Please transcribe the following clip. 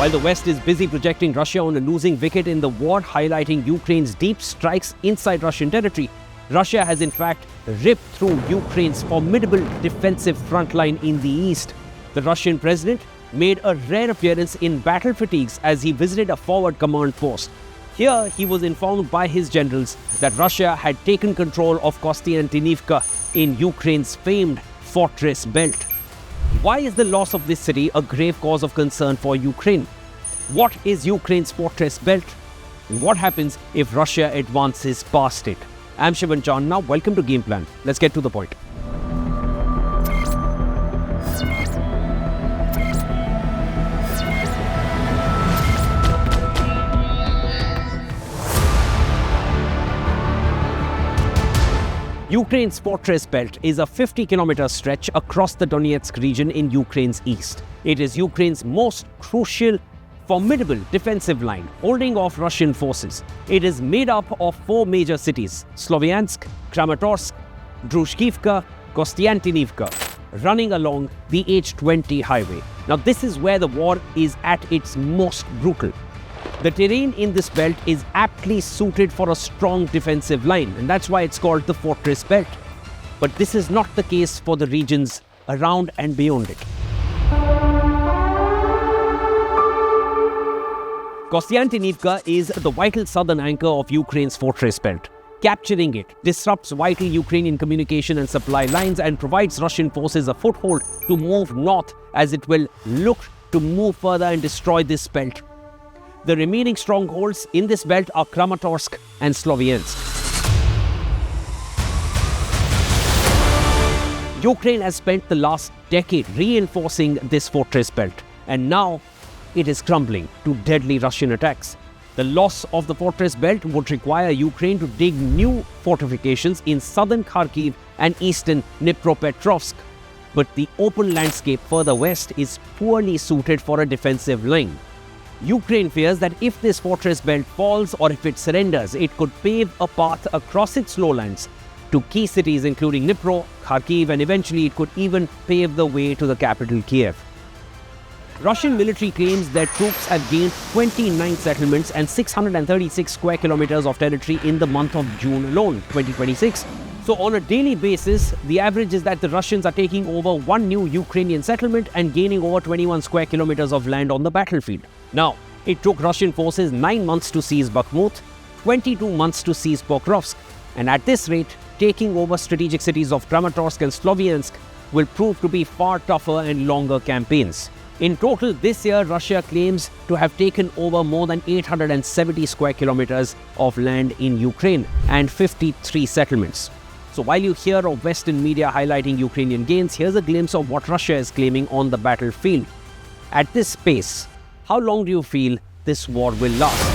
While the West is busy projecting Russia on a losing wicket in the war, highlighting Ukraine's deep strikes inside Russian territory, Russia has in fact ripped through Ukraine's formidable defensive front line in the east. The Russian president made a rare appearance in battle fatigues as he visited a forward command post. Here, he was informed by his generals that Russia had taken control of Kostiantynivka in Ukraine's famed fortress belt. Why is the loss of this city a grave cause of concern for Ukraine? What is Ukraine's fortress belt? And what happens if Russia advances past it? I'm Shivan Chan. Now, welcome to Game Plan. Let's get to the point. Ukraine's fortress belt is a 50-kilometer stretch across the Donetsk region in Ukraine's east. It is Ukraine's most crucial, formidable defensive line, holding off Russian forces. It is made up of 4 major cities: Sloviansk, Kramatorsk, Druzhkivka, Kostiantynivka, running along the H20 highway. Now, this is where the war is at its most brutal. The terrain in this belt is aptly suited for a strong defensive line, and that's why it's called the fortress belt. But this is not the case for the regions around and beyond it. Kostiantynivka is the vital southern anchor of Ukraine's fortress belt. Capturing it disrupts vital Ukrainian communication and supply lines and provides Russian forces a foothold to move north as it will look to move further and destroy this belt. The remaining strongholds in this belt are Kramatorsk and Sloviansk. Ukraine has spent the last decade reinforcing this fortress belt, and now it is crumbling to deadly Russian attacks. The loss of the fortress belt would require Ukraine to dig new fortifications in southern Kharkiv and eastern Dnipropetrovsk. But the open landscape further west is poorly suited for a defensive line. Ukraine fears that if this fortress belt falls or if it surrenders, it could pave a path across its lowlands to key cities including Dnipro, Kharkiv, and eventually it could even pave the way to the capital Kiev. Russian military claims their troops have gained 29 settlements and 636 square kilometers of territory in the month of June alone, 2026. So on a daily basis, the average is that the Russians are taking over 1 new Ukrainian settlement and gaining over 21 square kilometers of land on the battlefield. Now, it took Russian forces 9 months to seize Bakhmut, 22 months to seize Pokrovsk, and at this rate, taking over strategic cities of Kramatorsk and Sloviansk will prove to be far tougher and longer campaigns. In total, this year, Russia claims to have taken over more than 870 square kilometers of land in Ukraine and 53 settlements. So while you hear of Western media highlighting Ukrainian gains, here's a glimpse of what Russia is claiming on the battlefield. At this pace, how long do you feel this war will last?